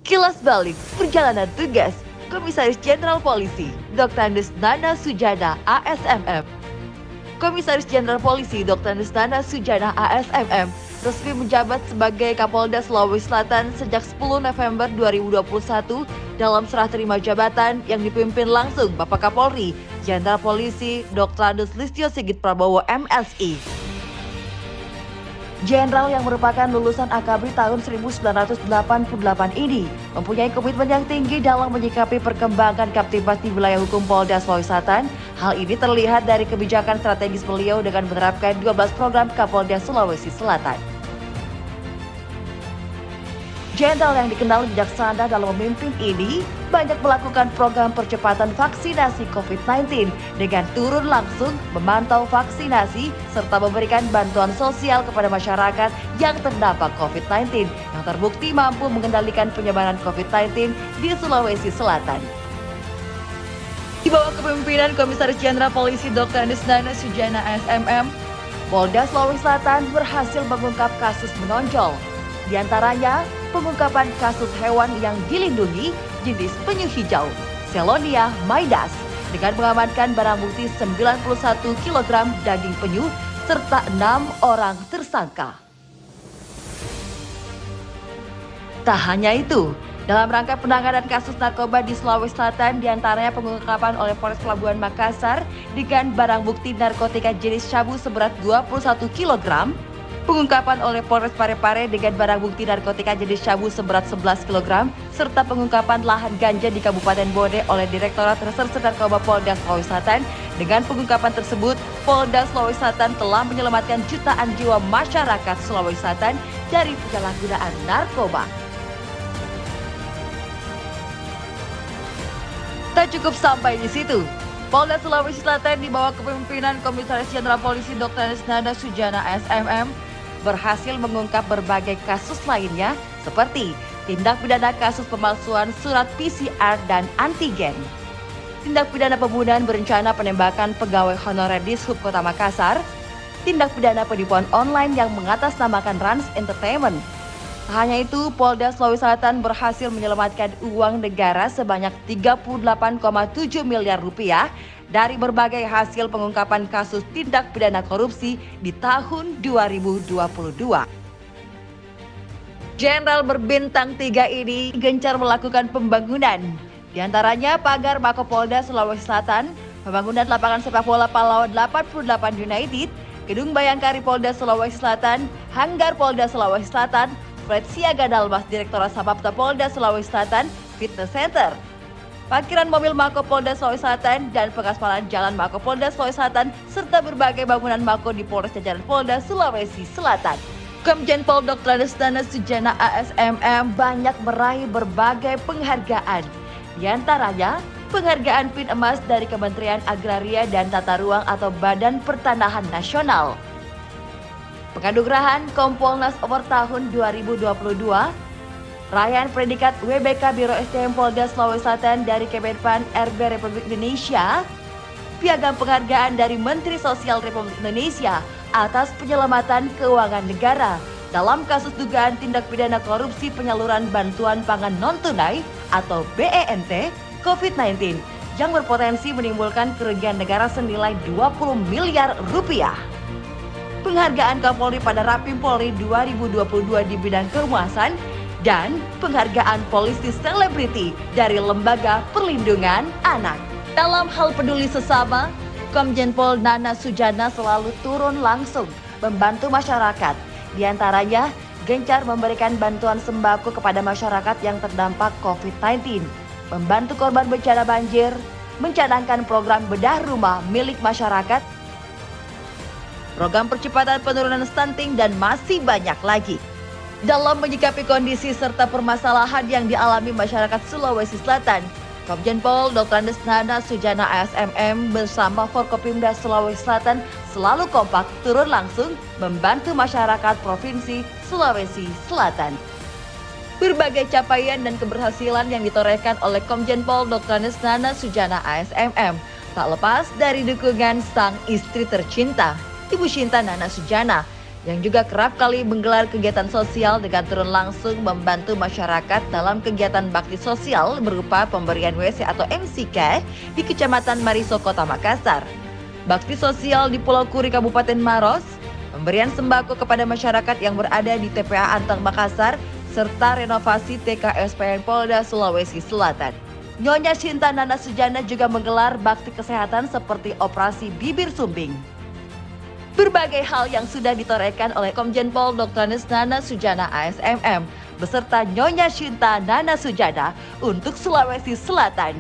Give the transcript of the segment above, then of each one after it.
Kilas balik perjalanan tugas Komisaris Jenderal Polisi Dr. Andes Nana Sujana ASMM. Komisaris Jenderal Polisi Dr. Andes Nana Sujana ASMM resmi menjabat sebagai Kapolda Sulawesi Selatan sejak 10 November 2021 dalam serah terima jabatan yang dipimpin langsung Bapak Kapolri Jenderal Polisi Dr. Andes Listio Sigit Prabowo MSI. Jenderal yang merupakan lulusan AKABRI tahun 1988 ini mempunyai komitmen yang tinggi dalam menyikapi perkembangan Kamtibmas di wilayah hukum Polda Sulawesi Selatan. Hal ini terlihat dari kebijakan strategis beliau dengan menerapkan 12 program Kapolda Sulawesi Selatan. Jenderal yang dikenal bijaksana dalam memimpin ini banyak melakukan program percepatan vaksinasi COVID-19 dengan turun langsung memantau vaksinasi serta memberikan bantuan sosial kepada masyarakat yang terdampak COVID-19 yang terbukti mampu mengendalikan penyebaran COVID-19 di Sulawesi Selatan. Di bawah kepemimpinan Komisaris Jenderal Polisi Dr. Andes Nana Sujana ASMM, Polda Sulawesi Selatan berhasil mengungkap kasus menonjol. Di antaranya, pengungkapan kasus hewan yang dilindungi jenis penyu hijau, Selonia maidas, dengan mengamankan barang bukti 91 kg daging penyu serta 6 orang tersangka. Tak hanya itu, dalam rangka penanganan kasus narkoba di Sulawesi Selatan, diantaranya pengungkapan oleh Polres Pelabuhan Makassar dengan barang bukti narkotika jenis sabu seberat 21 kg, pengungkapan oleh Polres Parepare dengan barang bukti narkotika jenis sabu seberat 11 kg, serta pengungkapan lahan ganja di Kabupaten Bone oleh Direktorat Reserse Narkoba Polda Sulawesi Selatan. Dengan pengungkapan tersebut, Polda Sulawesi Selatan telah menyelamatkan jutaan jiwa masyarakat Sulawesi Selatan dari penyalahgunaan narkoba. Tak cukup sampai di situ, Polda Sulawesi Selatan di bawah kepemimpinan Komisaris Jenderal Polisi Dr. Andes Nana Sujana ASMM berhasil mengungkap berbagai kasus lainnya seperti tindak pidana kasus pemalsuan surat PCR dan antigen, tindak pidana pembunuhan berencana penembakan pegawai honorer Dishub Kota Makassar, tindak pidana penipuan online yang mengatasnamakan Rans Entertainment. Tak hanya itu, Polda Sulawesi Selatan berhasil menyelamatkan uang negara sebanyak 38,7 miliar rupiah dari berbagai hasil pengungkapan kasus tindak pidana korupsi di tahun 2022. Jenderal berbintang 3 ini gencar melakukan pembangunan. Di antaranya pagar Mako Polda Sulawesi Selatan, pembangunan lapangan sepak bola Pahlawan 88 United, Gedung Bayangkari Polda Sulawesi Selatan, Hanggar Polda Sulawesi Selatan, Flight Siaga Dalmas Direktorat Samapta Polda Sulawesi Selatan, Fitness Center, parkiran mobil Mako Polda Sulawesi Selatan, dan pengaspalan jalan Mako Polda Sulawesi Selatan, serta berbagai bangunan Mako di Polres jajaran Polda Sulawesi Selatan. Komjen Pol Dr. Andes Nana Sujana ASMM banyak meraih berbagai penghargaan. Di antaranya, penghargaan PIN emas dari Kementerian Agraria dan Tata Ruang atau Badan Pertanahan Nasional, penganugerahan Kompolnas Award tahun 2022, rayaan predikat WBK Biro SDM Polda Sulawesi Selatan dari Kemenpan RB Republik Indonesia, piagam penghargaan dari Menteri Sosial Republik Indonesia atas penyelamatan keuangan negara dalam kasus dugaan tindak pidana korupsi penyaluran bantuan pangan non-tunai atau BENT COVID-19 yang berpotensi menimbulkan kerugian negara senilai 20 miliar rupiah. Penghargaan Kapolri pada Rapim Polri 2022 di bidang kehumasan, dan penghargaan polisi selebriti dari Lembaga Perlindungan Anak. Dalam hal peduli sesama, Komjen Pol Nana Sujana selalu turun langsung membantu masyarakat. Di antaranya, gencar memberikan bantuan sembako kepada masyarakat yang terdampak COVID-19, membantu korban bencana banjir, mencanangkan program bedah rumah milik masyarakat, program percepatan penurunan stunting, dan masih banyak lagi. Dalam menyikapi kondisi serta permasalahan yang dialami masyarakat Sulawesi Selatan, Komjen Pol Dr. Andes Nana Sujana ASMM bersama Forkopimda Sulawesi Selatan selalu kompak turun langsung membantu masyarakat Provinsi Sulawesi Selatan. Berbagai capaian dan keberhasilan yang ditorehkan oleh Komjen Pol Dr. Andes Nana Sujana ASMM tak lepas dari dukungan sang istri tercinta, Ibu Shinta Nana Sujana, yang juga kerap kali menggelar kegiatan sosial dengan turun langsung membantu masyarakat dalam kegiatan bakti sosial berupa pemberian WC atau MCK di Kecamatan Mariso, Kota Makassar. Bakti sosial di Pulau Kuri, Kabupaten Maros, pemberian sembako kepada masyarakat yang berada di TPA Antang Makassar, serta renovasi TKSPN Polda Sulawesi Selatan. Nyonya Sinta Nana Sujana juga menggelar bakti kesehatan seperti operasi bibir sumbing. Berbagai hal yang sudah ditorehkan oleh Komjen Pol Dr. Nana Sujana ASMM beserta Nyonya Sinta Nana Sujana untuk Sulawesi Selatan.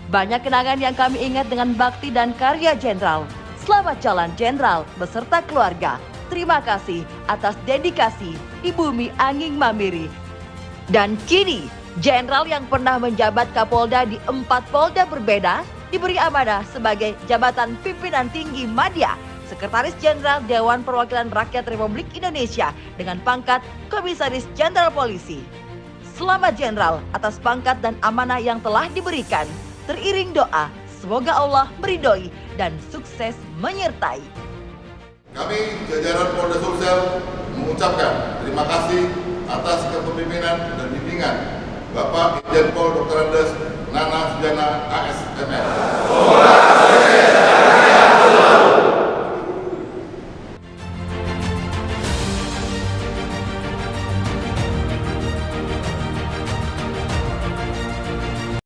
Banyak kenangan yang kami ingat dengan bakti dan karya Jenderal. Selamat jalan Jenderal beserta keluarga. Terima kasih atas dedikasi di bumi Anging Mamiri. Dan kini, Jenderal yang pernah menjabat Kapolda di 4 Polda berbeda diberi amanah sebagai jabatan pimpinan tinggi Madya, Sekretaris Jenderal Dewan Perwakilan Rakyat Republik Indonesia dengan pangkat Komisaris Jenderal Polisi. Selamat Jenderal atas pangkat dan amanah yang telah diberikan. Teriring doa, semoga Allah meridhoi dan sukses menyertai. Kami jajaran Polda Sulsel mengucapkan terima kasih atas kepemimpinan dan bimbingan Bapak Irjen Pol Dr. Andes Nana Sujana ASMM.